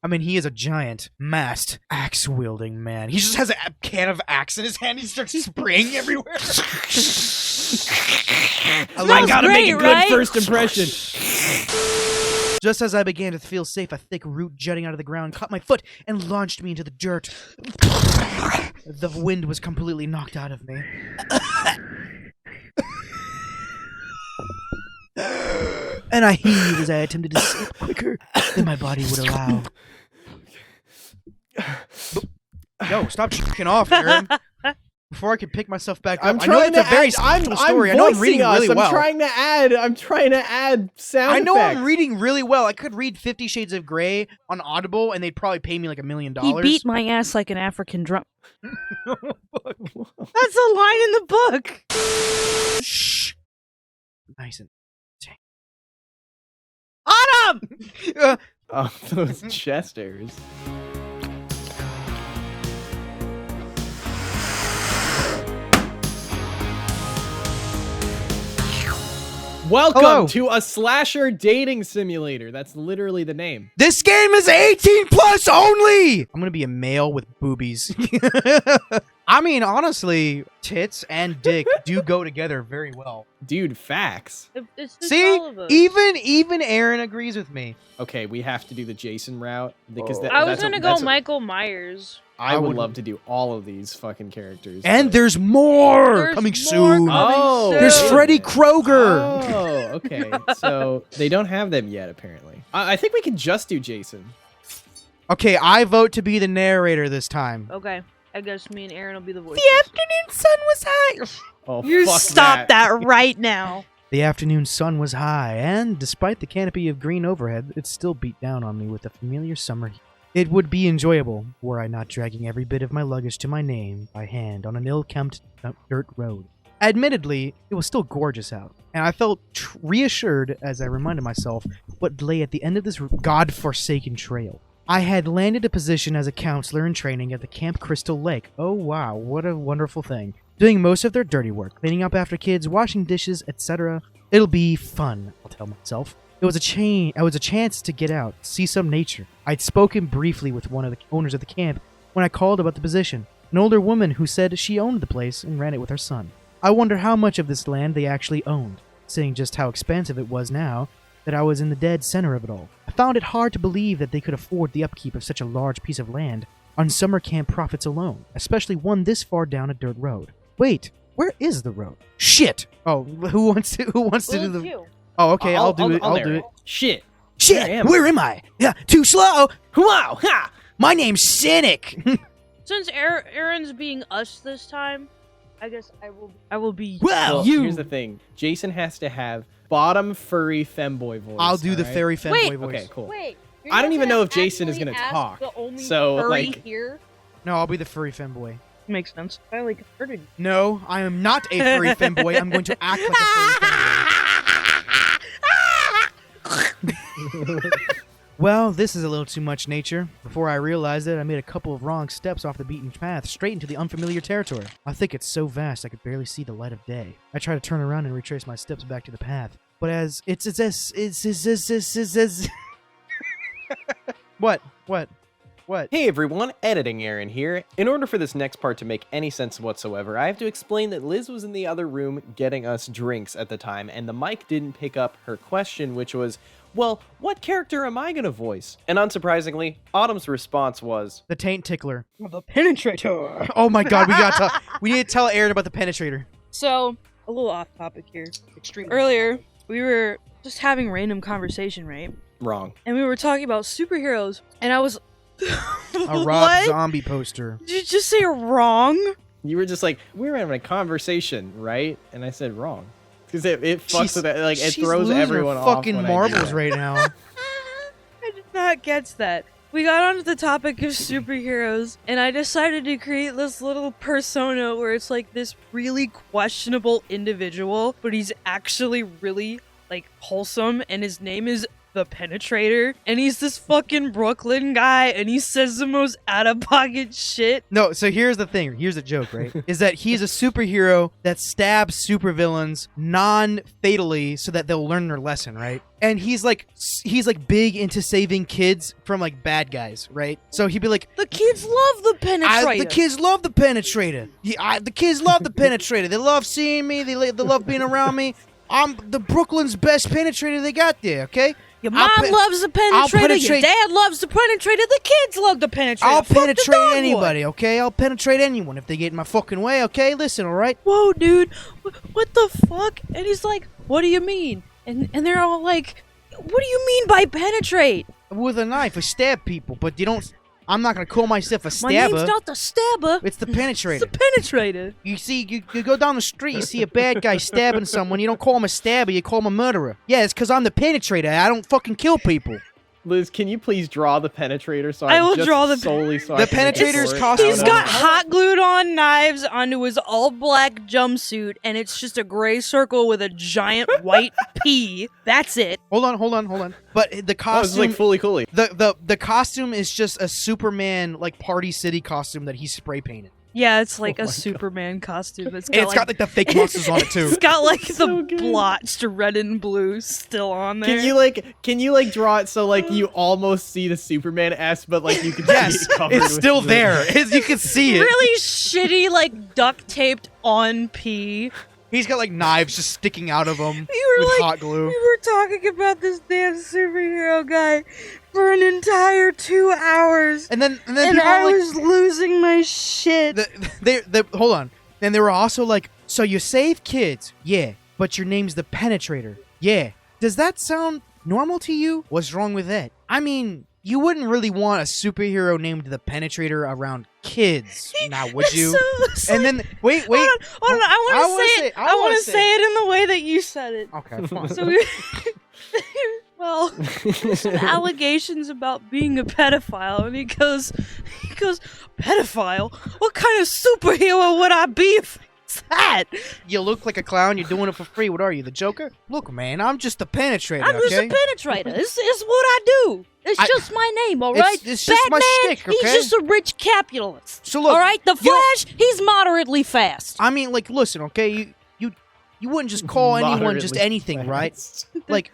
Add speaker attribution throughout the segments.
Speaker 1: I mean, he is a giant, masked, axe-wielding man. He just has a can of axe in his hand. He starts spraying everywhere.
Speaker 2: I gotta make a good first impression.
Speaker 1: Just as I began to feel safe, a thick root jutting out of the ground caught my foot and launched me into the dirt. The wind was completely knocked out of me. And I heaved as I attempted to sleep quicker than my body would allow. Yo, stop jerking off, Aaron. Before I can pick myself back up,
Speaker 2: I'm trying to add.
Speaker 1: Story. I know I'm reading really well.
Speaker 2: I'm trying to add sound.
Speaker 1: I know
Speaker 2: effects.
Speaker 1: I'm reading really well. I could read 50 Shades of Grey on Audible, and they'd probably pay me like $1 million.
Speaker 3: He beat my ass like an African drum. That's a line in the book.
Speaker 1: Shh. Nice and
Speaker 3: Autumn!
Speaker 2: Oh, those chest hairs. Welcome
Speaker 1: Hello.
Speaker 2: to a slasher dating simulator. That's literally the name.
Speaker 1: This game is 18 plus only! I'm gonna be a male with boobies. I mean, honestly, tits and dick do go together very well.
Speaker 2: Dude, facts.
Speaker 3: It's just
Speaker 1: See?
Speaker 3: all of us.
Speaker 1: Even Aaron agrees with me.
Speaker 2: Okay, we have to do the Jason route because
Speaker 3: I was gonna go Michael Myers.
Speaker 2: I would love to do all of these fucking characters.
Speaker 1: And
Speaker 2: but-
Speaker 1: there's more
Speaker 3: There's
Speaker 1: coming
Speaker 3: more
Speaker 1: soon.
Speaker 3: coming
Speaker 2: Oh,
Speaker 3: soon.
Speaker 1: There's Freddy Krueger.
Speaker 2: Oh, okay. So they don't have them yet, apparently. I think we can just do Jason.
Speaker 1: Okay, I vote to be the narrator this time.
Speaker 3: Okay, I guess me and Aaron will be the voices.
Speaker 1: The afternoon sun was high.
Speaker 2: Oh,
Speaker 3: You
Speaker 2: fuck
Speaker 3: stop that right now.
Speaker 1: The afternoon sun was high, and despite the canopy of green overhead, it still beat down on me with a familiar summer heat. It would be enjoyable were I not dragging every bit of my luggage to my name by hand on an ill-kept dirt road. Admittedly, it was still gorgeous out, and I felt reassured as I reminded myself what lay at the end of this god-forsaken trail. I had landed a position as a counselor in training at the Camp Crystal Lake. Oh wow, what a wonderful thing. Doing most of their dirty work, cleaning up after kids, washing dishes, etc. It'll be fun, I'll tell myself. It was a chance to get out, see some nature. I'd spoken briefly with one of the owners of the camp when I called about the position, an older woman who said she owned the place and ran it with her son. I wonder how much of this land they actually owned, seeing just how expansive it was now that I was in the dead center of it all. I found it hard to believe that they could afford the upkeep of such a large piece of land on summer camp profits alone, especially one this far down a dirt road. Wait, where is the road? Shit! Oh, who wants to do the...
Speaker 3: You.
Speaker 1: Oh, okay, I'll do it. I'll do
Speaker 2: narrate.
Speaker 1: it.
Speaker 2: Shit.
Speaker 1: Shit! Where am I? Yeah, too slow!
Speaker 2: Wow! Ha!
Speaker 1: My name's Cynic!
Speaker 3: Since Aaron's being us this time, I guess I will be
Speaker 1: Well,
Speaker 2: Here's the thing. Jason has to have bottom furry femboy voice.
Speaker 1: I'll do the
Speaker 2: alright?
Speaker 1: fairy femboy
Speaker 3: Wait.
Speaker 1: voice.
Speaker 2: Okay, cool.
Speaker 3: Wait.
Speaker 2: I don't even know if Jason is gonna talk. So, like-
Speaker 3: here
Speaker 1: No, I'll be the furry femboy.
Speaker 3: makes sense. I like hurting.
Speaker 1: No, I am not a furry femboy. I'm going to act like a furry femboy. Well, this is a little too much nature. Before I realized it, I made a couple of wrong steps off the beaten path, straight into the unfamiliar territory. I think it's so vast I could barely see the light of day. I try to turn around and retrace my steps back to the path, but as What?
Speaker 2: Hey everyone, Editing Aaron here. In order for this next part to make any sense whatsoever, I have to explain that Liz was in the other room getting us drinks at the time, and the mic didn't pick up her question, which was, well, what character am I gonna voice? And unsurprisingly, Autumn's response was,
Speaker 1: The taint tickler.
Speaker 3: The Penetrator.
Speaker 1: Oh my god, we need to tell Aaron about the Penetrator.
Speaker 3: So, a little off topic here.
Speaker 1: Extremely.
Speaker 3: Earlier, we were just having random conversation, right?
Speaker 2: wrong.
Speaker 3: And we were talking about superheroes, and I was
Speaker 1: A Rob
Speaker 3: What?
Speaker 1: Zombie poster.
Speaker 3: Did you just say wrong?
Speaker 2: You were just like, we were having a conversation, right? And I said wrong. Because it fucks with it, like, it
Speaker 1: She's
Speaker 2: throws
Speaker 1: losing her
Speaker 2: everyone off.
Speaker 1: fucking
Speaker 2: when I do
Speaker 1: marbles
Speaker 2: that.
Speaker 1: right now.
Speaker 3: I did not get that. We got onto the topic of superheroes, and I decided to create this little persona where it's like this really questionable individual, but he's actually really, like, wholesome, and his name is the the Penetrator, and he's this fucking Brooklyn guy, and he says the most out-of-pocket shit.
Speaker 1: No, so here's the thing. Here's the joke, right? Is that he's a superhero that stabs supervillains non-fatally so that they'll learn their lesson, right? And he's like big into saving kids from like bad guys, right? So he'd be like,
Speaker 3: The kids love the Penetrator.
Speaker 1: the kids love the Penetrator. The kids love the Penetrator. They love seeing me. They love being around me. I'm the Brooklyn's best Penetrator they got there, okay?
Speaker 3: Your mom loves the Penetrator. Your dad loves the Penetrator. The kids love the Penetrator.
Speaker 1: I'll
Speaker 3: Fuck
Speaker 1: penetrate
Speaker 3: the dog
Speaker 1: anybody,
Speaker 3: boy.
Speaker 1: okay? I'll penetrate anyone if they get in my fucking way, okay? Listen, all right?
Speaker 3: Whoa, dude. What the fuck? And he's like, what do you mean? And they're all like, what do you mean by penetrate?
Speaker 1: With a knife, I stab people, but you don't... I'm not gonna call myself a
Speaker 3: My
Speaker 1: stabber.
Speaker 3: name's not the stabber.
Speaker 1: It's the Penetrator.
Speaker 3: It's the Penetrator.
Speaker 1: You see, you go down the street, you see a bad guy stabbing someone, you don't call him a stabber, you call him a murderer. Yeah, it's because I'm the Penetrator. I don't fucking kill people.
Speaker 2: Liz, can you please draw the Penetrator? So
Speaker 3: I will
Speaker 2: just
Speaker 3: draw the
Speaker 2: solely so
Speaker 1: The
Speaker 2: I can make
Speaker 1: Penetrator's
Speaker 2: it
Speaker 1: costume-
Speaker 3: He's got hot glued on knives onto his all black jumpsuit, and it's just a gray circle with a giant white P. That's it.
Speaker 1: Hold on. But the
Speaker 2: Oh, it's
Speaker 1: costume...
Speaker 2: like fully coolly.
Speaker 1: The costume is just a Superman, like, Party City costume that he spray painted.
Speaker 3: Yeah, it's like
Speaker 2: Oh
Speaker 3: a
Speaker 2: my God.
Speaker 3: Superman costume.
Speaker 1: And it's got, like, the fake muscles on it, too.
Speaker 3: It's got like
Speaker 2: So
Speaker 3: the
Speaker 2: good.
Speaker 3: blotched red and blue still on there.
Speaker 2: Can you like draw it so like you almost see the Superman S, but like you can
Speaker 1: Yes,
Speaker 2: see it covered
Speaker 1: it's
Speaker 2: with
Speaker 1: still
Speaker 2: the-
Speaker 1: there. You can see it.
Speaker 3: really shitty, like duct taped on P.
Speaker 1: He's got, like, knives just sticking out of him
Speaker 3: We were
Speaker 1: with
Speaker 3: like,
Speaker 1: hot glue.
Speaker 3: we were talking about this damn superhero guy for an entire 2 hours,
Speaker 1: And then
Speaker 3: and
Speaker 1: people
Speaker 3: I
Speaker 1: were like...
Speaker 3: was losing my shit.
Speaker 1: Hold on. And they were also like, so you save kids? Yeah. But your name's the Penetrator? Yeah. Does that sound normal to you? What's wrong with that? I mean, you wouldn't really want a superhero named the Penetrator around kids, now would you? And then, wait.
Speaker 3: Hold on. I want to say it. I want to
Speaker 1: say
Speaker 3: say it in the way that you said it.
Speaker 1: Okay, fine.
Speaker 3: So well, there's some allegations about being a pedophile, and he goes, pedophile? What kind of superhero would I be if it's that?
Speaker 1: You look like a clown, you're doing it for free. What are you, the Joker? Look, man, I'm just the Penetrator,
Speaker 3: I'm just
Speaker 1: okay?
Speaker 3: a penetrator. It's what I do. It's just my name, all right?
Speaker 1: It's just my
Speaker 3: Batman,
Speaker 1: shtick, okay?
Speaker 3: he's just a rich capitalist.
Speaker 1: So look,
Speaker 3: all right? The
Speaker 1: you know-
Speaker 3: Flash, he's moderately fast.
Speaker 1: I mean, like, listen, okay? You wouldn't just call anyone just
Speaker 2: Moderately
Speaker 1: anything, right?
Speaker 2: fast.
Speaker 1: Like,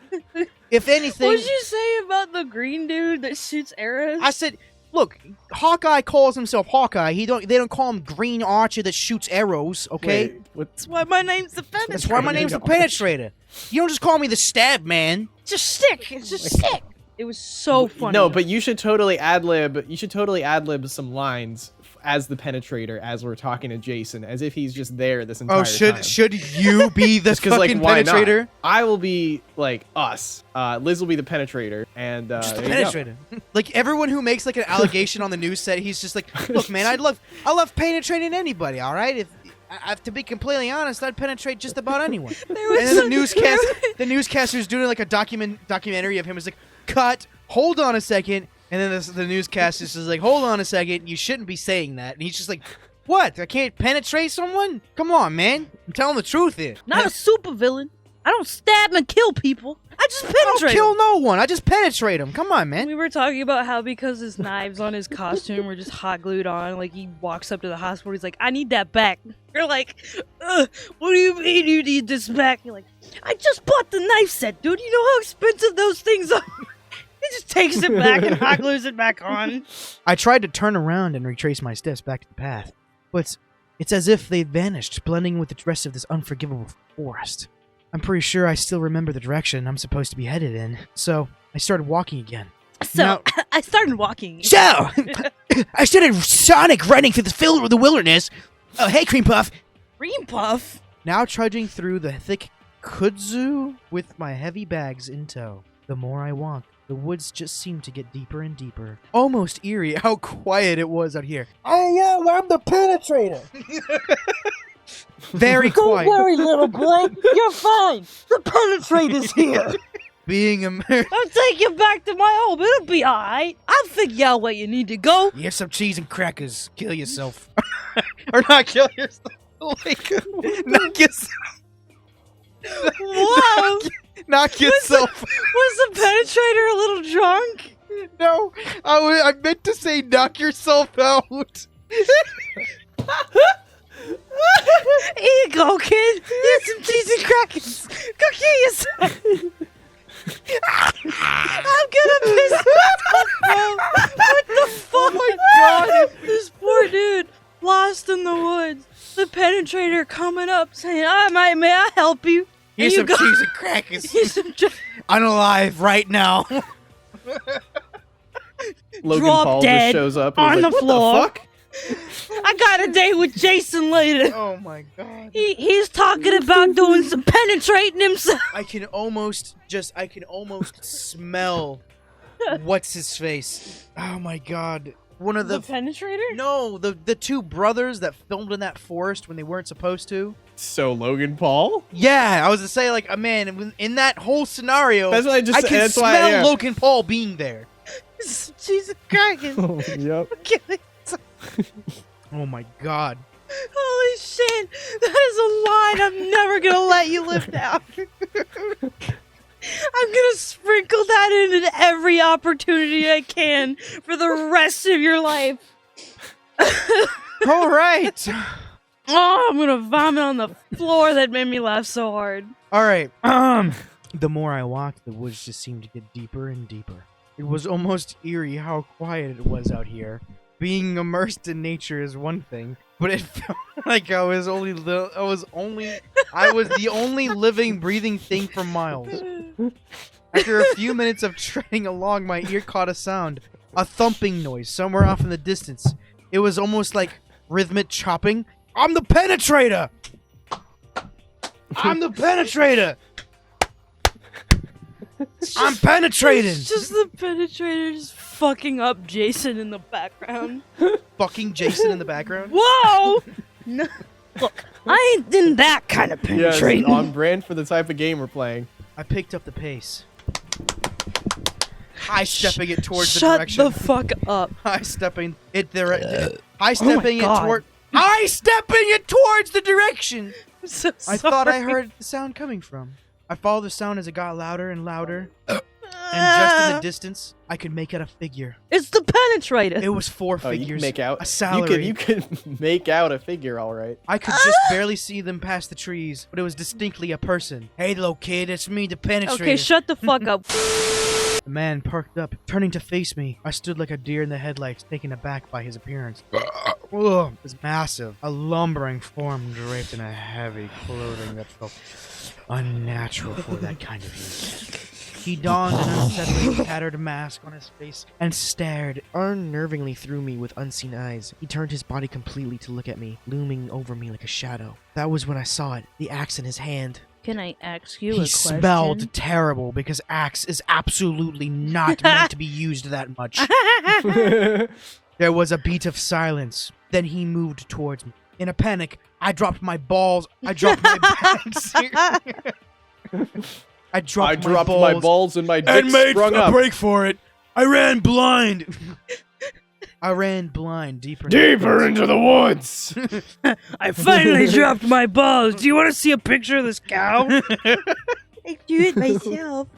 Speaker 1: if anything...
Speaker 3: What did you say about the green dude that shoots arrows?
Speaker 1: I said, look, Hawkeye calls himself Hawkeye. They don't call him Green Archer that shoots arrows, okay?
Speaker 2: Wait, what?
Speaker 3: That's why my name's the Penetrator.
Speaker 1: That's why my name's the Penetrator. You don't just call me the Stab Man.
Speaker 3: It's just sick. It's just sick. It was so funny.
Speaker 2: No, but you should totally ad lib. You should totally ad lib some lines as the Penetrator as we're talking to Jason, as if he's just there this entire time.
Speaker 1: should you be the
Speaker 2: Just 'cause, like,
Speaker 1: fucking
Speaker 2: why
Speaker 1: Penetrator?
Speaker 2: not? I will be like us. Liz will be the Penetrator, and
Speaker 1: Just the
Speaker 2: there you go.
Speaker 1: Penetrator. Like everyone who makes like an allegation on the news set, he's just like, look, man, I love penetrating anybody. All right, if to be completely honest, I'd penetrate just about anyone. And then the newscaster's doing like a documentary of him. Is like, cut. Hold on a second. And then the newscaster is like, hold on a second. You shouldn't be saying that. And he's just like, what? I can't penetrate someone? Come on, man. I'm telling the truth here.
Speaker 3: Not a supervillain. I don't stab and kill people. I just
Speaker 1: I don't
Speaker 3: penetrate.
Speaker 1: kill no one. I just penetrate them. Come on, man.
Speaker 3: We were talking about how because his knives on his costume were just hot glued on, like he walks up to the hospital, he's like, I need that back. You're like, what do you mean you need this back? You're like, I just bought the knife set, dude. You know how expensive those things are? He just takes it back and hot glues it back on.
Speaker 1: I tried to turn around and retrace my steps back to the path, but it's as if they'd vanished, blending with the rest of this unforgivable forest. I'm pretty sure I still remember the direction I'm supposed to be headed in, so I started walking again.
Speaker 3: So,
Speaker 1: Now-
Speaker 3: I started walking.
Speaker 1: So, I started sonic running through the wilderness. Oh, hey, Cream Puff.
Speaker 3: Cream Puff?
Speaker 1: Now trudging through the thick kudzu with my heavy bags in tow. The more I walked, the woods just seemed to get deeper and deeper. Almost eerie how quiet it was out here. Oh, yeah, I'm the Penetrator. Very quiet.
Speaker 3: Don't worry, little boy. You're fine. The Penetrator's here.
Speaker 1: Being a...
Speaker 3: I'll take you back to my home. It'll be alright. I'll figure out where you need to go.
Speaker 1: Here's some cheese and crackers. Kill yourself. Or not kill yourself. Like, knock yourself.
Speaker 3: Whoa!
Speaker 1: Knock yourself.
Speaker 3: Was the Penetrator a little drunk?
Speaker 1: No, I meant to say knock yourself out.
Speaker 3: Here you go, kid. Here's some cheese and crackers. Go kill yourself. I'm gonna piss myself, bro. What the fuck?
Speaker 1: Oh my god.
Speaker 3: This poor dude lost in the woods. The Penetrator coming up saying, may I help you?
Speaker 1: Here's some cheese and crackers. Unalive right now.
Speaker 2: Logan
Speaker 3: Drop
Speaker 2: Paul
Speaker 3: dead
Speaker 2: just shows up
Speaker 3: on
Speaker 2: and
Speaker 3: the
Speaker 2: is like,
Speaker 3: floor.
Speaker 2: What the fuck?
Speaker 3: I got a date with Jason later.
Speaker 1: Oh my god.
Speaker 3: He's talking about doing some penetrating himself.
Speaker 1: I can almost smell what's his face. Oh my god. One of
Speaker 3: The
Speaker 1: the
Speaker 3: Penetrator?
Speaker 1: No, the two brothers that filmed in that forest when they weren't supposed to.
Speaker 2: So Logan Paul?
Speaker 1: Yeah, I was to say like, man, in that whole scenario,
Speaker 2: That's what I just
Speaker 1: I
Speaker 2: said.
Speaker 1: can
Speaker 2: That's
Speaker 1: smell
Speaker 2: why, yeah.
Speaker 1: Logan Paul being there.
Speaker 3: Jesus Christ.
Speaker 2: Yep.
Speaker 1: Oh my god.
Speaker 3: Holy shit. That is a line I'm never going to let you live down. I'm going to sprinkle that in at every opportunity I can for the rest of your life.
Speaker 1: All right.
Speaker 3: Oh, I'm going to vomit on the floor. That made me laugh so hard.
Speaker 1: All right. The more I walked, the woods just seemed to get deeper and deeper. It was almost eerie how quiet it was out here. Being immersed in nature is one thing, but it felt like I was the only living, breathing thing for miles. After a few minutes of treading along, my ear caught a sound, a thumping noise somewhere off in the distance. It was almost like rhythmic chopping. I'm the Penetrator! I'm the Penetrator! I'm penetrating!
Speaker 3: It's just the Penetrator just fucking up Jason in the background.
Speaker 1: Fucking Jason in the background?
Speaker 3: Whoa! No, look, I ain't in that kind of
Speaker 2: Yeah, it's
Speaker 3: penetrating.
Speaker 2: on brand for the type of game we're playing.
Speaker 1: I picked up the pace. High stepping it towards the
Speaker 3: Shut
Speaker 1: direction.
Speaker 3: the fuck up.
Speaker 1: High stepping it High stepping it
Speaker 3: God.
Speaker 1: toward. High stepping it towards the direction.
Speaker 3: I'm so
Speaker 1: I
Speaker 3: sorry.
Speaker 1: thought I heard the sound coming from. I followed the sound as it got louder and louder. And just in the distance, I could make out a figure.
Speaker 3: It's the Penetrator.
Speaker 1: It was four
Speaker 2: Oh, you
Speaker 1: figures.
Speaker 2: can make out.
Speaker 1: A salary.
Speaker 2: You can make out a figure, all right.
Speaker 1: I could just barely see them past the trees, but it was distinctly a person. Hey, little kid, it's me, the Penetrator.
Speaker 3: Okay, shut the fuck up.
Speaker 1: The man perked up, turning to face me. I stood like a deer in the headlights, taken aback by his appearance. Ugh, it was massive, a lumbering form draped in a heavy clothing that felt unnatural for that kind of heat. He donned an unsettling tattered mask on his face and stared unnervingly through me with unseen eyes. He turned his body completely to look at me, looming over me like a shadow. That was when I saw it, the axe in his hand.
Speaker 3: Can I ask you a
Speaker 1: He
Speaker 3: question?
Speaker 1: smelled terrible because axe is absolutely not meant to be used that much. There was a beat of silence. Then he moved towards me. In a panic, I dropped my balls. I dropped my bags. I dropped
Speaker 2: my balls and my dick sprung up.
Speaker 1: break for it. I ran blind. I ran blind deeper
Speaker 2: Into the woods.
Speaker 3: I finally dropped my balls. Do you want to see a picture of this cow? I do it myself.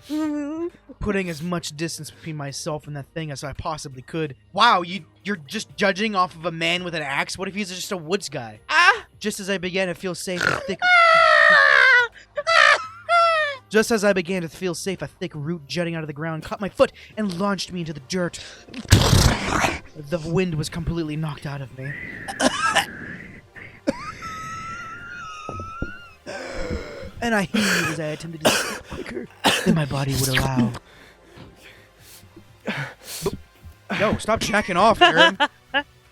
Speaker 1: putting as much distance between myself and that thing as I possibly could. Wow, you're just judging off of a man with an axe? What if he's just a woods guy? Just as I began to feel safe, a thick... Just as I began to feel safe, a thick root jutting out of the ground caught my foot and launched me into the dirt. The wind was completely knocked out of me. And I heaved as I attempted to sleep quicker than my body would allow. Yo, stop jacking off, Aaron.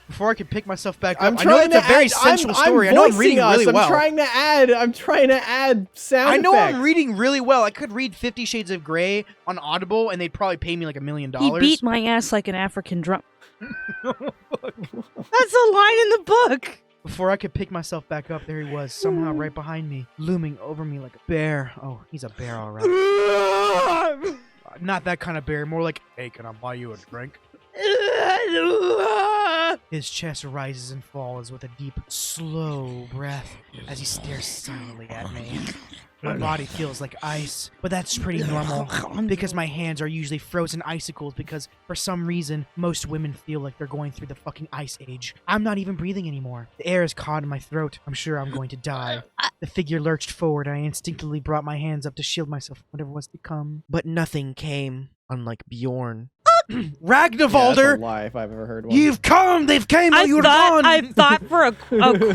Speaker 1: Before I can pick myself back up, I know it's a very sensual story. I know I'm reading really well.
Speaker 2: I'm trying to add sound
Speaker 1: I know
Speaker 2: effects.
Speaker 1: I'm reading really well. I could read 50 Shades of Grey on Audible, and they'd probably pay me like $1 million.
Speaker 3: He beat my ass like an African drum. That's a line in the book.
Speaker 1: Before I could pick myself back up, there he was, somehow right behind me, looming over me like a bear. Oh, he's a bear, all right. Not that kind of bear, more like, hey, can I buy you a drink? His chest rises and falls with a deep, slow breath as he stares silently at me. My body feels like ice, but that's pretty normal because my hands are usually frozen icicles because for some reason, most women feel like they're going through the fucking ice age. I'm not even breathing anymore. The air is caught in my throat. I'm sure I'm going to die. The figure lurched forward. I instinctively brought my hands up to shield myself from whatever was to come. But nothing came, unlike Bjorn. Ragnvalder!
Speaker 2: That's a lie if I've ever heard one.
Speaker 1: You've come! They've came!
Speaker 3: I
Speaker 1: You're
Speaker 3: thought,
Speaker 1: gone!
Speaker 3: I thought for a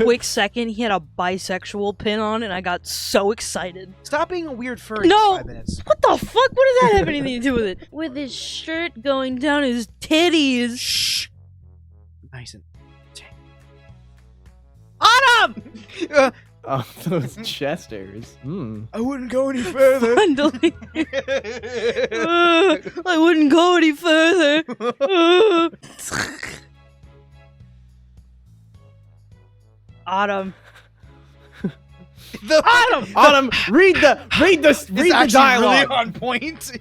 Speaker 3: quick second he had a bisexual pin on, and I got so excited.
Speaker 1: Stop being a weird furry
Speaker 3: No!
Speaker 1: for 5 minutes.
Speaker 3: What the fuck? What does that have anything to do with it? With his shirt going down his titties.
Speaker 1: Shh! Nice and...
Speaker 3: Autumn!
Speaker 2: Oh, those chest hairs.
Speaker 1: I wouldn't go any further.
Speaker 3: Bundling. I wouldn't go any further. Autumn.
Speaker 2: Autumn, read the dialogue.
Speaker 1: Really on point.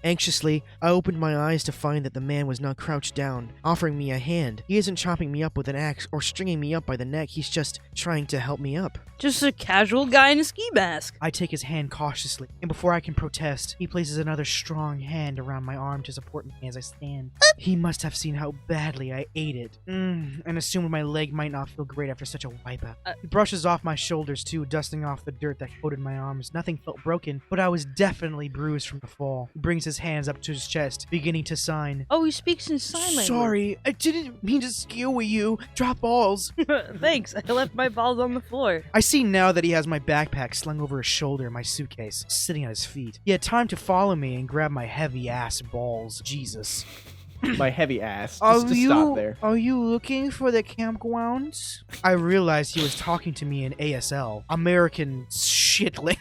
Speaker 4: Anxiously, I opened my eyes to find that the man was not crouched down, offering me a hand. He isn't chopping me up with an axe or stringing me up by the neck, he's just trying to help me up.
Speaker 3: Just a casual guy in a ski mask.
Speaker 1: I take his hand cautiously, and before I can protest, he places another strong hand around my arm to support me as I stand. He must have seen how badly I ate it, and assumed my leg might not feel great after such a wipeout. He brushes off my shoulders too, dusting off the dirt that coated my arms. Nothing felt broken, but I was definitely bruised from the fall. He brings his hands up to his chest, beginning to sign.
Speaker 3: Oh, he speaks in sign language.
Speaker 1: Sorry, I didn't mean to skew with you. Drop balls.
Speaker 3: Thanks, I left my balls on the floor.
Speaker 1: I see now that he has my backpack slung over his shoulder and my suitcase sitting at his feet. He had time to follow me and grab my heavy ass balls. Jesus.
Speaker 2: My heavy ass. Just to stop there.
Speaker 1: Are you looking for the campgrounds? I realized he was talking to me in ASL, American shitling.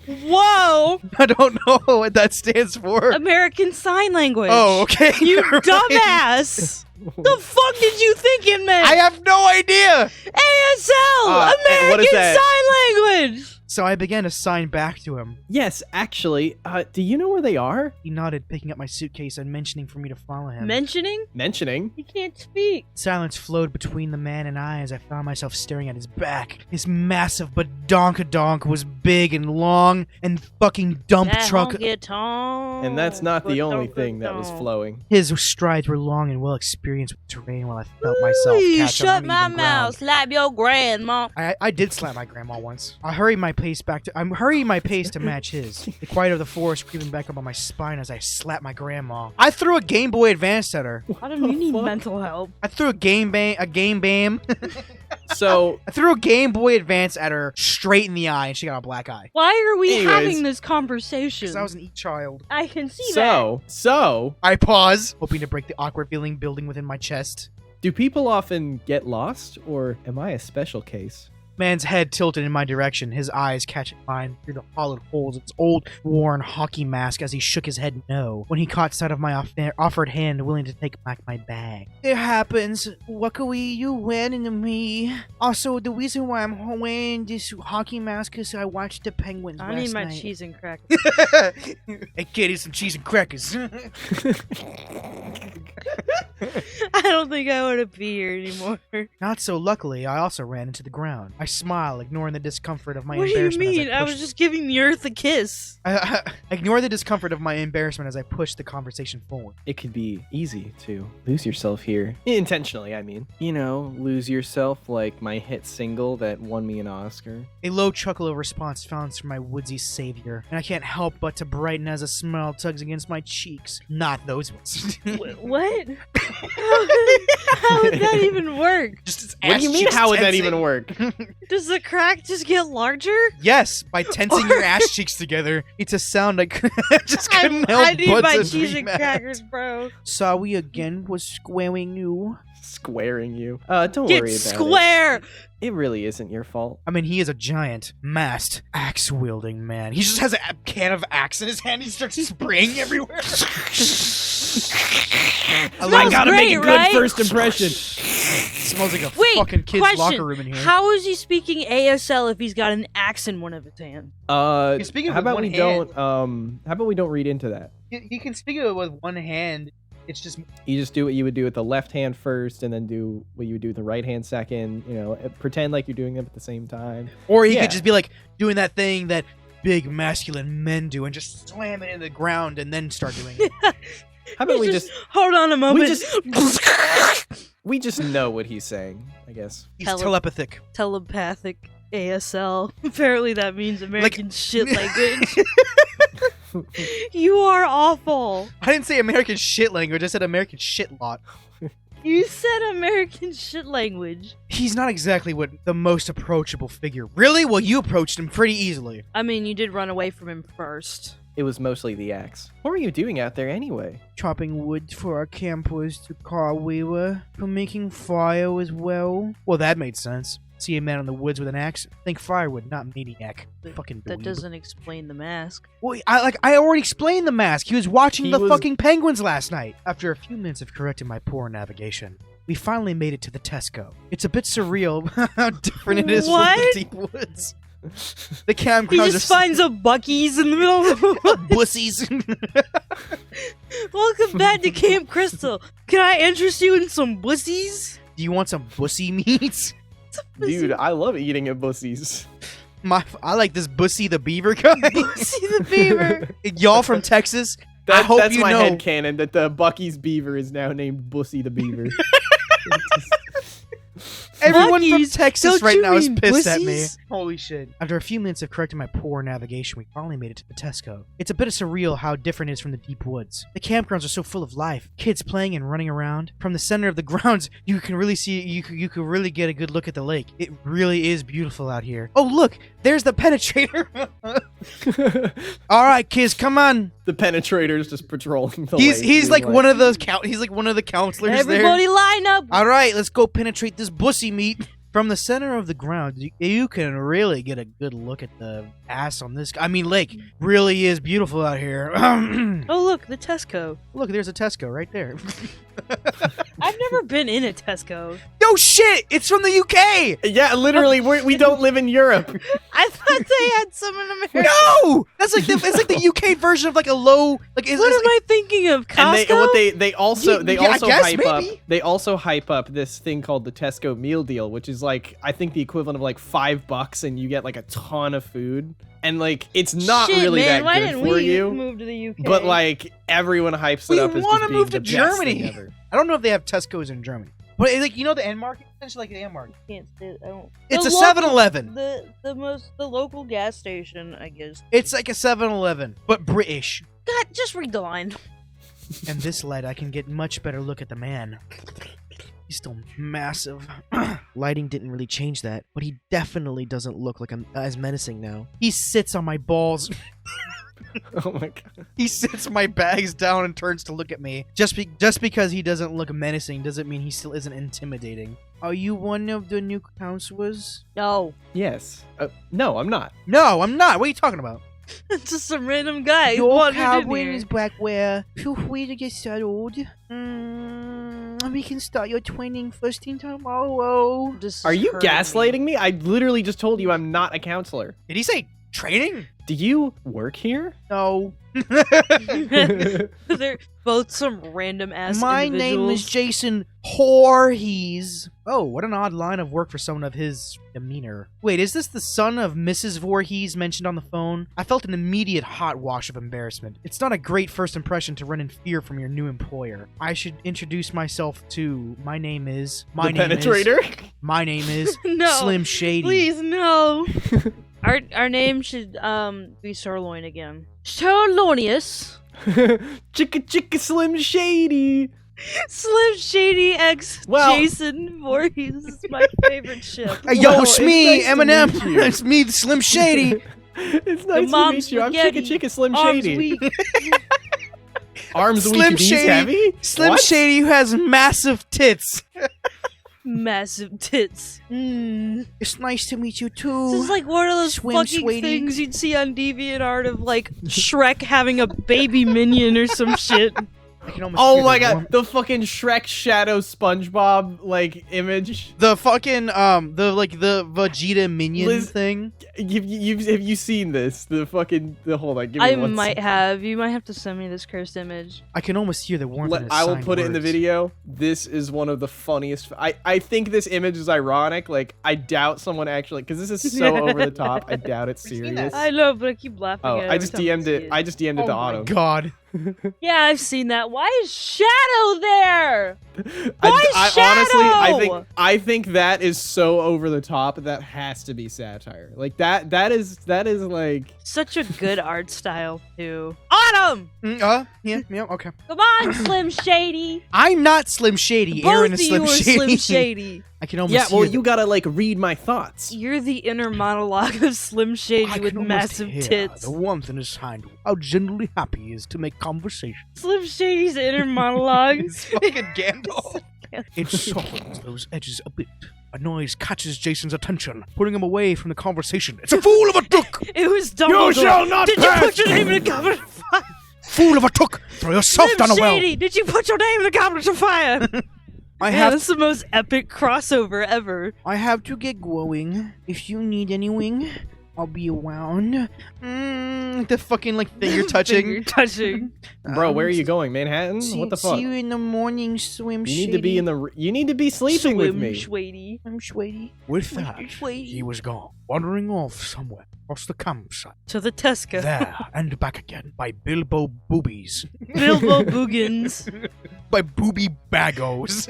Speaker 3: Whoa!
Speaker 1: I don't know what that stands for.
Speaker 3: American Sign Language.
Speaker 1: Oh, okay.
Speaker 3: You
Speaker 1: You're right.
Speaker 3: dumbass! The fuck did you think it meant?
Speaker 1: I have no idea.
Speaker 3: ASL!
Speaker 2: and what is
Speaker 3: American
Speaker 2: that?
Speaker 3: Sign Language!
Speaker 1: So I began to sign back to him.
Speaker 2: Yes, actually. Do you know where they are?
Speaker 1: He nodded, picking up my suitcase and mentioning for me to follow him.
Speaker 3: Mentioning?
Speaker 2: Mentioning.
Speaker 3: He can't speak.
Speaker 1: Silence flowed between the man and I as I found myself staring at his back. His massive badonkadonk was big and long and fucking dump truck.
Speaker 2: And that's not the only thing that was flowing.
Speaker 1: His strides were long and well experienced with terrain while I felt myself
Speaker 3: You
Speaker 1: catch
Speaker 3: shut
Speaker 1: on
Speaker 3: my
Speaker 1: uneven
Speaker 3: mouth,
Speaker 1: ground.
Speaker 3: slap your grandma.
Speaker 1: I did slap my grandma once. I'm hurrying my pace to match his. The quiet of the forest creeping back up on my spine as I slapped my grandma. I threw a Game Boy Advance at her.
Speaker 3: How do you need mental help?
Speaker 1: I threw a Game Bam.
Speaker 2: So
Speaker 1: I threw a Game Boy Advance at her straight in the eye, and she got a black eye.
Speaker 3: Why are we
Speaker 2: Anyways.
Speaker 3: having this conversation?
Speaker 1: Because I was an e-child.
Speaker 3: I can see that.
Speaker 2: So,
Speaker 1: I pause, hoping to break the awkward feeling building within my chest.
Speaker 2: do people often get lost, or am I a special case?
Speaker 1: Man's head tilted in my direction, his eyes catching mine through the hollowed holes of his old, worn hockey mask as he shook his head no, when he caught sight of my offered hand, willing to take back my bag. It happens. Luckily, you went into me. Also, the reason why I'm wearing this hockey mask is I watched the Penguins
Speaker 3: I
Speaker 1: last
Speaker 3: need my
Speaker 1: night.
Speaker 3: cheese and crackers.
Speaker 1: Hey, kid, eat some cheese and crackers.
Speaker 3: I don't think I want to be here anymore.
Speaker 1: Not so luckily, I also ran into the ground. I smile, ignoring the discomfort of my
Speaker 3: What do you
Speaker 1: embarrassment.
Speaker 3: mean? I was just giving the earth a kiss.
Speaker 1: I ignore the discomfort of my embarrassment as I push the conversation forward.
Speaker 2: It could be easy to lose yourself here. Intentionally, I mean. You know, lose yourself like my hit single that won me an Oscar.
Speaker 1: A low chuckle of response founds from my woodsy savior, and I can't help but to brighten as a smile tugs against my cheeks. Not those ones.
Speaker 3: What? How would that even work?
Speaker 1: Just its
Speaker 2: What
Speaker 1: ass
Speaker 2: do you mean,
Speaker 1: cheeks
Speaker 2: how would that
Speaker 1: tensing.
Speaker 2: even work?
Speaker 3: Does the crack just get larger?
Speaker 1: Yes, by tensing your ass cheeks together. It's a sound I just couldn't help
Speaker 3: I need
Speaker 1: but
Speaker 3: my
Speaker 1: to
Speaker 3: cheese and
Speaker 1: dream at.
Speaker 3: crackers, bro.
Speaker 1: Sorry again was squaring you.
Speaker 2: Squaring you. Don't
Speaker 3: Get
Speaker 2: worry about
Speaker 3: square!
Speaker 2: it. It really isn't your fault.
Speaker 1: I mean, he is a giant, masked, axe-wielding man. He just has a can of axe in his hand. He starts spraying everywhere.
Speaker 2: I gotta
Speaker 3: great,
Speaker 2: make a good
Speaker 3: right?
Speaker 2: first impression.
Speaker 1: Smells like a
Speaker 3: Wait,
Speaker 1: fucking kid's
Speaker 3: question.
Speaker 1: locker room in here.
Speaker 3: How is he speaking ASL if he's got an axe in one of his hands?
Speaker 2: How
Speaker 1: He's speaking with
Speaker 2: about
Speaker 1: one
Speaker 2: we
Speaker 1: hand.
Speaker 2: don't? How about we don't read into that?
Speaker 1: He can speak it with one hand. It's just
Speaker 2: You just do what you would do with the left hand first, and then do what you would do with the right hand second. You know, pretend like you're doing them at the same time.
Speaker 1: or he
Speaker 2: Yeah.
Speaker 1: could just be like doing that thing that big masculine men do and just slam it into the ground and then start doing it.
Speaker 2: How about we just
Speaker 3: hold on a moment.
Speaker 2: we just know what he's saying, I guess.
Speaker 1: He's telepathic.
Speaker 3: Telepathic ASL. Apparently that means American shit language. You are awful.
Speaker 1: I didn't say American shit language. I said American shit lot.
Speaker 3: You said American shit language.
Speaker 1: He's not exactly the most approachable figure. Really? Well, you approached him pretty easily.
Speaker 3: I mean, you did run away from him first.
Speaker 2: It was mostly the axe. What were you doing out there anyway?
Speaker 1: Chopping wood for our campers to car we were. For making fire as well. Well, that made sense. See a man in the woods with an axe? Think firewood, not maniac. Fucking
Speaker 3: That
Speaker 1: dweeb.
Speaker 3: doesn't explain the mask.
Speaker 1: Well, I already explained the mask. He was watching the fucking penguins last night. After a few minutes of correcting my poor navigation, we finally made it to the Tesco. It's a bit surreal how different it is from the deep woods. The campgrounds
Speaker 3: He just finds a Buc-ee's in the middle of the woods.
Speaker 1: bussies.
Speaker 3: Welcome back to Camp Crystal. Can I interest you in some bussies?
Speaker 1: Do you want some bussy meat?
Speaker 2: Dude, I love eating at Bussies.
Speaker 1: I like this Bussy the Beaver guy.
Speaker 3: Bussy the Beaver.
Speaker 1: Y'all from Texas? I hope
Speaker 2: that's
Speaker 1: you
Speaker 2: my
Speaker 1: know.
Speaker 2: headcanon that the Bucky's Beaver is now named Bussy the Beaver.
Speaker 1: Everyone from
Speaker 3: Buc-ee's?
Speaker 1: Texas
Speaker 3: Don't
Speaker 1: right
Speaker 3: you
Speaker 1: now is
Speaker 3: mean
Speaker 1: pissed at me.
Speaker 3: bussies?
Speaker 1: Holy shit. After a few minutes of correcting my poor navigation, we finally made it to the Tesco. It's a bit surreal how different it is from the deep woods. The campgrounds are so full of life. Kids playing and running around. From the center of the grounds, you can really see, you could really get a good look at the lake. It really is beautiful out here. Oh, look, there's the Penetrator. All right, kids, come on.
Speaker 2: The Penetrator's just patrolling the
Speaker 1: He's
Speaker 2: lake,
Speaker 1: like
Speaker 2: being
Speaker 1: one of those he's like one of the counselors
Speaker 3: Everybody
Speaker 1: there.
Speaker 3: line up.
Speaker 1: All right, let's go penetrate this bussy meat. From the center of the ground, you can really get a good look at the ass on this. I mean, lake really is beautiful out here.
Speaker 3: Oh, look, the Tesco.
Speaker 1: Look, there's a Tesco right there.
Speaker 3: I've never been in a Tesco.
Speaker 1: No shit! It's from the UK!
Speaker 2: Yeah, literally, we don't live in Europe.
Speaker 3: I thought they had some in America.
Speaker 1: No! That's like it's like the UK version of like a low like.
Speaker 3: What am I thinking of? Costco?
Speaker 2: And they also
Speaker 1: I guess,
Speaker 2: hype up.
Speaker 1: maybe.
Speaker 2: They also hype up this thing called the Tesco meal deal, which is like I think the equivalent of like $5, and you get like a ton of food. And like it's not
Speaker 3: Shit,
Speaker 2: really
Speaker 3: man,
Speaker 2: that
Speaker 3: why
Speaker 2: good
Speaker 3: didn't
Speaker 2: for
Speaker 3: we
Speaker 2: you.
Speaker 3: move to the UK?
Speaker 2: But like everyone hypes it
Speaker 1: We
Speaker 2: up as
Speaker 1: want
Speaker 2: just
Speaker 1: to
Speaker 2: being
Speaker 1: move to
Speaker 2: the best thing
Speaker 1: Germany.
Speaker 2: ever.
Speaker 1: I don't know if they have Tesco's in Germany, but like you know the end market, essentially like the end market.
Speaker 3: Can't say it. I don't.
Speaker 1: It's
Speaker 3: The
Speaker 1: a
Speaker 3: local-
Speaker 1: 7-Eleven.
Speaker 3: The local gas station, I guess.
Speaker 1: It's like a 7-Eleven, but British.
Speaker 3: God, just read the line.
Speaker 1: And this light, I can get much better look at the man. He's still massive.
Speaker 4: Lighting didn't really change that, but he definitely doesn't look like as menacing now.
Speaker 1: He sits on my balls.
Speaker 2: Oh my god.
Speaker 1: He sits my bags down and turns to look at me. Just because he doesn't look menacing doesn't mean he still isn't intimidating. Are you one of the new counselors?
Speaker 3: No.
Speaker 2: Yes. No, I'm not.
Speaker 1: No, I'm not. What are you talking about?
Speaker 3: It's just some random guy. who
Speaker 1: Your
Speaker 3: wandered in
Speaker 1: cowboy
Speaker 3: here.
Speaker 1: is Blackware. Feel free to get settled. We can start your training first thing tomorrow.
Speaker 3: This is
Speaker 2: Are you
Speaker 3: hurting
Speaker 2: gaslighting me? I literally just told you I'm not a counselor.
Speaker 1: Did he say training?
Speaker 2: Do you work here?
Speaker 1: No.
Speaker 3: They're both some random ass
Speaker 1: My name is Jason Voorhees. Oh, what an odd line of work for someone of his demeanor. Wait, is this the son of Mrs. Voorhees mentioned on the phone? I felt an immediate hot wash of embarrassment. It's not a great first impression to run in fear from your new employer. I should introduce myself to. My name is.
Speaker 2: The Penetrator?
Speaker 1: My name is
Speaker 3: No,
Speaker 1: Slim Shady.
Speaker 3: Please, no. Our name should be Sirloin again. Sirloinius.
Speaker 2: Chicka Slim Shady.
Speaker 3: Slim Shady X
Speaker 2: Well-
Speaker 3: Jason Voorhees is my favorite ship.
Speaker 1: Hey, yo,
Speaker 2: Well,
Speaker 1: it's
Speaker 2: it's
Speaker 1: me,
Speaker 2: nice to
Speaker 1: Eminem.
Speaker 2: meet you.
Speaker 1: It's me, the Slim Shady.
Speaker 2: It's nice to
Speaker 3: mom's
Speaker 2: meet you. I'm
Speaker 3: spaghetti.
Speaker 2: Chicka Slim
Speaker 3: Arms
Speaker 2: Shady.
Speaker 3: weak.
Speaker 2: Arms
Speaker 1: Slim
Speaker 2: weak, knees
Speaker 1: Shady.
Speaker 2: heavy?
Speaker 1: Slim
Speaker 2: What?
Speaker 1: Shady who has massive tits.
Speaker 3: Massive tits.
Speaker 1: It's nice to meet you too.
Speaker 3: This is like one of those
Speaker 1: Swim,
Speaker 3: fucking
Speaker 1: sweetie.
Speaker 3: things you'd see on DeviantArt of like Shrek having a baby minion or some shit.
Speaker 1: I can almost
Speaker 2: Oh
Speaker 1: hear
Speaker 2: my
Speaker 1: the
Speaker 2: god,
Speaker 1: warm-
Speaker 2: the fucking Shrek Shadow SpongeBob like image.
Speaker 1: The fucking the Vegeta minion
Speaker 2: Liz-
Speaker 1: thing.
Speaker 2: Have you seen this? Hold on, give me
Speaker 3: I
Speaker 2: one
Speaker 3: might
Speaker 2: second.
Speaker 3: have. You might have to send me this cursed image.
Speaker 1: I can almost hear the warmth. in his
Speaker 2: I will
Speaker 1: signed
Speaker 2: put it in the
Speaker 1: words.
Speaker 2: video. This is one of the funniest. I think this image is ironic. Like, I doubt someone actually, because this is so over the top. I doubt it's serious.
Speaker 3: I know, but I keep laughing
Speaker 2: Oh,
Speaker 3: at it.
Speaker 2: I
Speaker 3: every
Speaker 2: just
Speaker 3: time
Speaker 2: DM'd
Speaker 3: see
Speaker 2: it. I just DM'd it to
Speaker 1: Oh my
Speaker 2: Autumn.
Speaker 1: god.
Speaker 3: Yeah, I've seen that. Why is Shadow there?
Speaker 2: I honestly,
Speaker 3: Shadow?
Speaker 2: I think that is so over the top. That has to be satire. Like that is like.
Speaker 3: Such a good art style, too. Autumn!
Speaker 1: Yeah, okay.
Speaker 3: Come on, Slim Shady.
Speaker 1: I'm not Slim Shady.
Speaker 3: Both
Speaker 1: Aaron
Speaker 3: of
Speaker 1: is
Speaker 3: you
Speaker 1: Slim
Speaker 3: are
Speaker 1: Shady.
Speaker 3: Slim Shady.
Speaker 1: I can almost
Speaker 2: Yeah, well,
Speaker 1: hear
Speaker 2: you gotta like read my thoughts.
Speaker 3: You're the inner monologue of Slim Shady
Speaker 1: I
Speaker 3: with
Speaker 1: can almost
Speaker 3: massive
Speaker 1: hear
Speaker 3: tits.
Speaker 1: the warmth in his hand. How genuinely happy he is to make conversation.
Speaker 3: Slim Shady's inner monologue.
Speaker 1: It's fucking Gandalf. It softens those edges a bit. A noise catches Jason's attention, pulling him away from the conversation. It's a fool of a duck!
Speaker 3: It was Dumbledore.
Speaker 2: You shall not
Speaker 3: Did
Speaker 2: pass!
Speaker 3: you put your name in the cabinet of fire?
Speaker 1: Fool of a duck! Throw yourself
Speaker 3: Slim
Speaker 1: down a well!
Speaker 3: Shady, did you put your name in the cabinet of fire?
Speaker 1: I
Speaker 3: Yeah,
Speaker 1: have
Speaker 3: that's the most epic crossover ever.
Speaker 1: I have to get going. If you need anything, I'll be around. The fucking like finger touching.
Speaker 3: Finger touching.
Speaker 2: Bro, where are you going? Manhattan? What the fuck?
Speaker 1: See you in the morning, swim.
Speaker 2: You need to be in the. You need to be sleeping with me.
Speaker 3: Shady.
Speaker 1: I'm Shady. With that,
Speaker 3: Shady.
Speaker 1: he was gone, wandering off somewhere across the campsite.
Speaker 3: To the Tesca.
Speaker 1: There and back again by Bilbo Boobies.
Speaker 3: Bilbo Boogans.
Speaker 1: By Booby Baggos.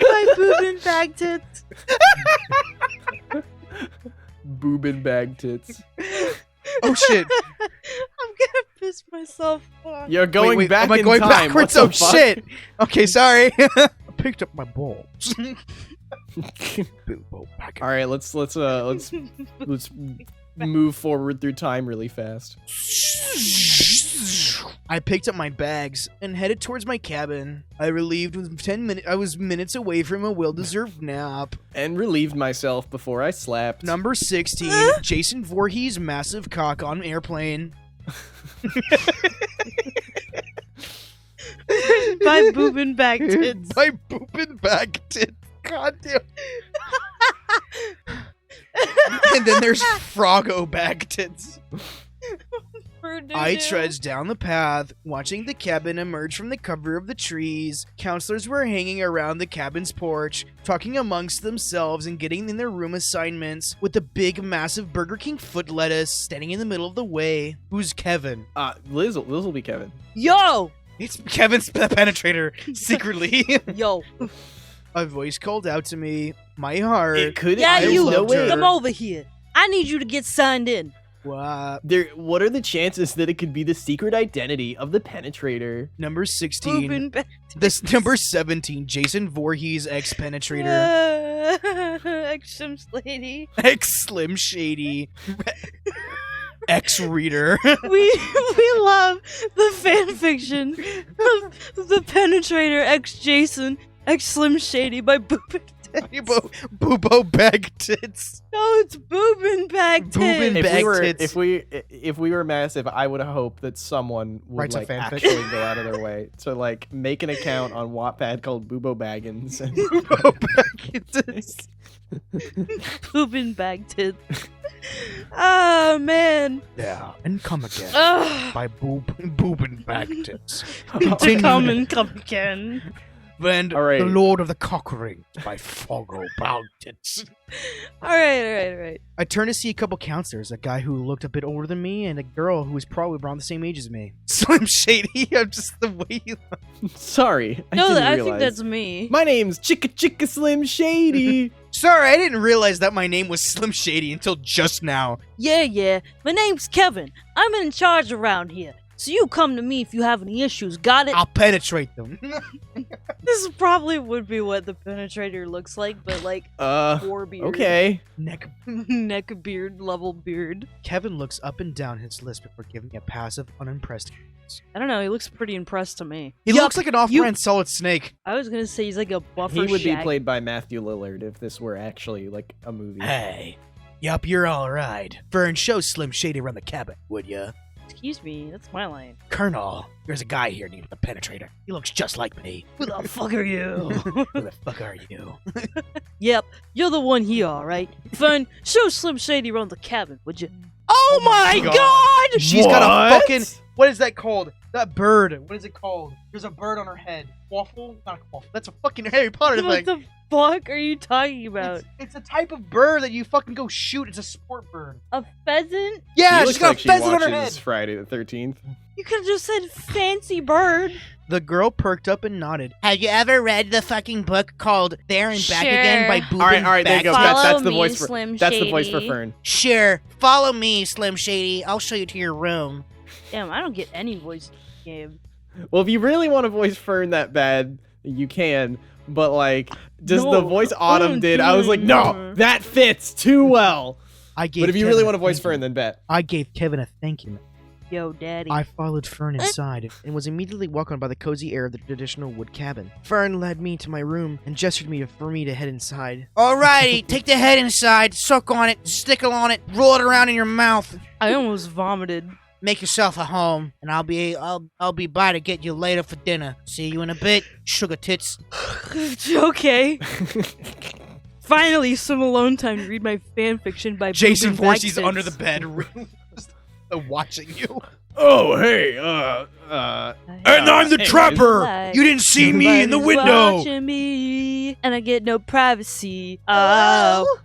Speaker 3: My boobin bag tits.
Speaker 2: Boobin bag tits.
Speaker 1: Oh shit!
Speaker 3: I'm gonna piss myself off.
Speaker 2: You're going
Speaker 1: Wait,
Speaker 2: back
Speaker 1: am I
Speaker 2: in
Speaker 1: going
Speaker 2: time.
Speaker 1: backwards?
Speaker 2: What
Speaker 1: Oh
Speaker 2: the fuck?
Speaker 1: shit! Okay, sorry. I picked up my balls. Bilbo Baggins.
Speaker 2: All right, let's move forward through time really fast.
Speaker 1: I picked up my bags and headed towards my cabin. I relieved with 10 minutes. I was minutes away from a well-deserved nap.
Speaker 2: And relieved myself before I slept.
Speaker 1: Number 16, Jason Voorhees' massive cock on airplane.
Speaker 3: By boobin bag tits.
Speaker 1: By booping back tits. God damn. And then there's Froggo bag tits. I treads down the path, watching the cabin emerge from the cover of the trees. Counselors were hanging around the cabin's porch, talking amongst themselves and getting in their room assignments, with the big, massive Burger King foot lettuce standing in the middle of the way. Who's Kevin?
Speaker 2: Liz will be Kevin.
Speaker 3: Yo!
Speaker 1: It's Kevin's Penetrator, secretly.
Speaker 3: Yo.
Speaker 1: A voice called out to me. My heart.
Speaker 2: It could.
Speaker 3: Yeah,
Speaker 1: I
Speaker 3: you.
Speaker 1: loved her.
Speaker 3: Come over here. I need you to get signed in.
Speaker 1: What?
Speaker 2: What are the chances that it could be the secret identity of the Penetrator?
Speaker 1: Number 16.
Speaker 3: Boobin bag
Speaker 1: This number 17. Jason Voorhees, ex-Penetrator.
Speaker 3: Ex-Sims lady.
Speaker 1: Ex-Slim Shady. Ex-Reader.
Speaker 3: We love the fan fiction of the Penetrator ex-Jason ex-Slim Shady by Boobin
Speaker 1: Boobo bag tits.
Speaker 3: No, it's Boobin bag
Speaker 1: Boobin
Speaker 3: tits.
Speaker 1: bag-
Speaker 2: If we were massive, I would hope that someone would
Speaker 1: Writes a
Speaker 2: like
Speaker 1: fanfic.
Speaker 2: actually go out of their way to like make an account on Wattpad called Boobo Baggins. And
Speaker 1: Boobo bag tits.
Speaker 3: Boobin bag tits. Oh man.
Speaker 1: Yeah, and come again.
Speaker 3: Ugh.
Speaker 1: By Boobin bag tits.
Speaker 3: To come and come again.
Speaker 1: And
Speaker 2: All right.
Speaker 1: The Lord of the Cock Rings by Foggo bag tits.
Speaker 3: Alright.
Speaker 1: I turned to see a couple counselors, a guy who looked a bit older than me, and a girl who was probably around the same age as me. Slim Shady, I'm just the way you...
Speaker 2: sorry, I
Speaker 3: No,
Speaker 2: didn't
Speaker 3: I
Speaker 2: realize.
Speaker 3: think that's me.
Speaker 2: My name's Chicka Slim Shady.
Speaker 1: Sorry, I didn't realize that my name was Slim Shady until just now.
Speaker 3: Yeah. My name's Kevin. I'm in charge around here. So you come to me if you have any issues. Got it?
Speaker 1: I'll penetrate them.
Speaker 3: This probably would be what the Penetrator looks like, but like four beard.
Speaker 2: Okay.
Speaker 1: Neck.
Speaker 3: Neck beard, level beard.
Speaker 1: Kevin looks up and down his list before giving a passive, unimpressed.
Speaker 3: I don't know, he looks pretty impressed to me.
Speaker 1: He looks like an off-brand Solid Snake.
Speaker 3: I was gonna say he's like a buffer
Speaker 2: He would be
Speaker 3: Shag.
Speaker 2: played by Matthew Lillard if this were actually like a movie.
Speaker 1: Hey. Yup, you're all right. Vern, show Slim Shady around the cabin, would ya?
Speaker 3: Excuse me, that's my line.
Speaker 1: Colonel, there's a guy here named the Penetrator. He looks just like me.
Speaker 3: Who the fuck are you?
Speaker 1: Who the fuck are you?
Speaker 3: Yep, you're the one here, alright? Fine, show Slim Shady around the cabin, would you? Oh my god!
Speaker 1: She's got a fucking... What is that called? That bird. What is it called? There's a bird on her head. Waffle? Not a waffle. That's a fucking Harry Potter
Speaker 3: What
Speaker 1: thing.
Speaker 3: the fuck are you talking about?
Speaker 1: It's a type of bird that you fucking go shoot. It's a sport bird.
Speaker 3: A pheasant?
Speaker 1: Yeah,
Speaker 2: She
Speaker 1: she's
Speaker 2: looks
Speaker 1: got
Speaker 2: like
Speaker 1: a
Speaker 2: she
Speaker 1: pheasant on her
Speaker 2: watches
Speaker 1: head.
Speaker 2: Friday the 13th.
Speaker 3: You could have just said fancy bird.
Speaker 1: The girl perked up and nodded. Have you ever read the fucking book called There and Back Again by
Speaker 3: Sure.
Speaker 1: Boobin
Speaker 2: All right, there you go.
Speaker 3: Follow
Speaker 2: That's the
Speaker 3: me,
Speaker 2: voice for
Speaker 3: Slim
Speaker 2: that's the voice for
Speaker 3: Shady.
Speaker 2: Fern.
Speaker 1: Sure. Follow me, Slim Shady. I'll show you to your room.
Speaker 3: Damn, I don't get any voice game.
Speaker 2: Well, if you really want to voice Fern that bad, you can. But like, just the
Speaker 3: No,
Speaker 2: voice
Speaker 3: I
Speaker 2: Autumn
Speaker 3: don't
Speaker 2: did,
Speaker 3: do
Speaker 2: I was like,
Speaker 3: it
Speaker 2: no,
Speaker 3: anymore.
Speaker 2: that fits too well.
Speaker 1: I gave
Speaker 2: But if you
Speaker 1: Kevin
Speaker 2: really
Speaker 1: a
Speaker 2: want to voice
Speaker 1: thank you.
Speaker 2: Fern, then bet.
Speaker 1: I gave Kevin a thank you.
Speaker 3: Yo, daddy.
Speaker 1: I followed Fern inside.
Speaker 4: And was immediately welcomed by the cozy air of the traditional wood cabin. Fern led me to my room and gestured for me to head inside.
Speaker 1: Alrighty, take the head inside, suck on it, stickle on it, roll it around in your mouth.
Speaker 3: I almost vomited.
Speaker 1: Make yourself a home, and I'll be by to get you later for dinner. See you in a bit, sugar tits.
Speaker 3: Okay. Finally, some alone time to read my fan fiction by
Speaker 1: Jason
Speaker 3: Boobin
Speaker 1: Voorhees
Speaker 3: Backfits.
Speaker 1: under the bed, watching you.
Speaker 2: Oh, hey,
Speaker 1: And I'm the
Speaker 2: Anyways.
Speaker 1: trapper. You didn't see me in the
Speaker 3: Nobody's
Speaker 1: window.
Speaker 3: watching me, and I get no privacy. Oh.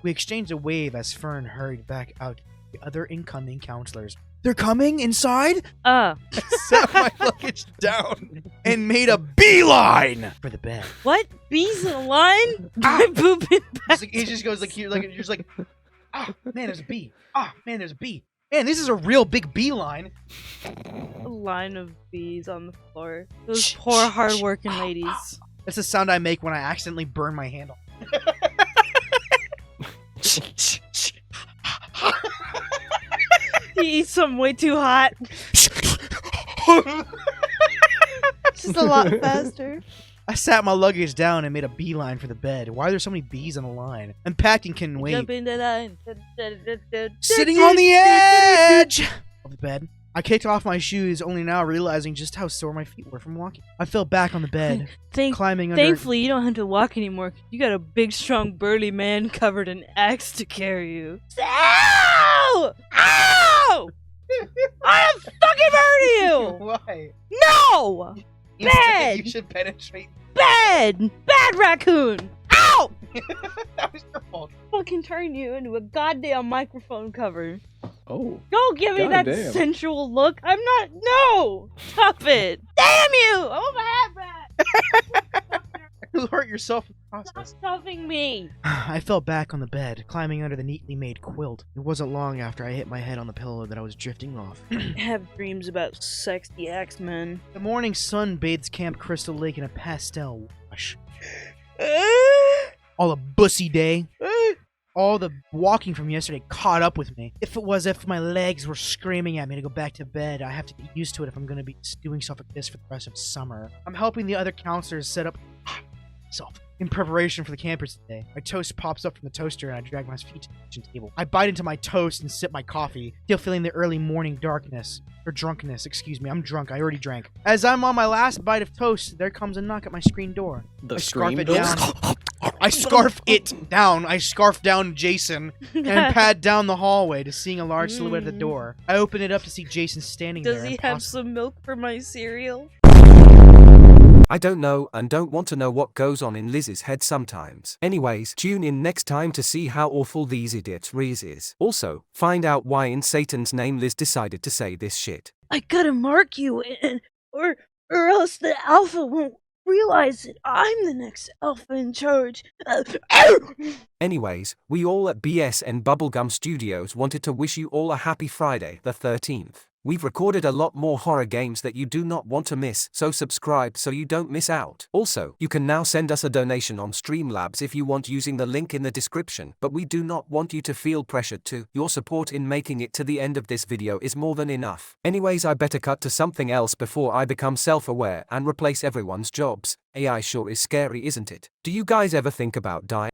Speaker 1: We exchanged a wave as Fern hurried back out to the other incoming counselors. They're coming inside? I set my luggage down and made a beeline for the bed.
Speaker 3: What? Bees in a line? My Boobin
Speaker 1: It's like, it just goes like here, like you're just like, ah, man, there's a bee. Ah, man, there's a bee. Man, this is a real big beeline.
Speaker 3: A line of bees on the floor. Those poor, hard-working ladies.
Speaker 1: That's the sound I make when I accidentally burn my handle.
Speaker 3: You eat something way too hot. Just a lot faster.
Speaker 1: I sat my luggage down and made a beeline for the bed. Why are there so many bees on the line? Unpacking can wait.
Speaker 3: Jump in the line.
Speaker 1: Sitting on the edge of the bed. I kicked off my shoes, only now realizing just how sore my feet were from walking. I fell back on the bed, climbing under...
Speaker 3: Thankfully, you don't have to walk anymore. You got a big, strong, burly man covered in axe to carry you. Ow! Ow! I'll fucking murder you!
Speaker 1: Why?
Speaker 3: No!
Speaker 1: Instantly,
Speaker 3: Bed!
Speaker 1: You should penetrate.
Speaker 3: Bad! Bad raccoon! Ow!
Speaker 1: That was your fault.
Speaker 3: Fucking turn you into a goddamn microphone cover.
Speaker 2: Oh.
Speaker 3: Don't give me that
Speaker 2: Goddamn.
Speaker 3: sensual look. I'm not. No! Stop it! Damn you! I want my hat back!
Speaker 1: You'll hurt yourself in the
Speaker 3: Stop
Speaker 1: process.
Speaker 3: stuffing me!
Speaker 1: I fell back on the bed, climbing under the neatly made quilt.
Speaker 4: It wasn't long after I hit my head on the pillow that I was drifting off.
Speaker 3: I have dreams about sexy X-Men.
Speaker 1: The morning sun bathes Camp Crystal Lake in a pastel wash. All a bussy day. All the walking from yesterday caught up with me. If it was if my legs were screaming at me to go back to bed, I have to get used to it if I'm going to be doing stuff like this for the rest of summer. I'm helping the other counselors set up myself in preparation for the campers today. My toast pops up from the toaster and I drag my feet to the kitchen table. I bite into my toast and sip my coffee, still feeling the early morning darkness. Or drunkenness, excuse me. I'm drunk. I already drank. As I'm on my last bite of toast, there comes a knock at my screen door.
Speaker 2: The
Speaker 1: I scarf
Speaker 2: screen
Speaker 1: it
Speaker 2: door?
Speaker 1: down. I scarf it down. I scarf down Jason and pad down the hallway to seeing a large silhouette at the door. I open it up to see Jason standing
Speaker 3: Does
Speaker 1: there.
Speaker 3: he have some milk for my cereal?
Speaker 5: I don't know and don't want to know what goes on in Liz's head sometimes. Anyways, tune in next time to see how awful these idiots Reese is. Also, find out why in Satan's name Liz decided to say this shit.
Speaker 3: I gotta mark you, or else the alpha won't realize that I'm the next alpha in charge.
Speaker 5: Anyways, we all at BS and Bubblegum Studios wanted to wish you all a happy Friday the 13th. We've recorded a lot more horror games that you do not want to miss, so subscribe so you don't miss out. Also, you can now send us a donation on Streamlabs if you want using the link in the description, but we do not want you to feel pressured to. Your support in making it to the end of this video is more than enough. Anyways, I better cut to something else before I become self-aware and replace everyone's jobs. AI sure is scary, isn't it? Do you guys ever think about dying?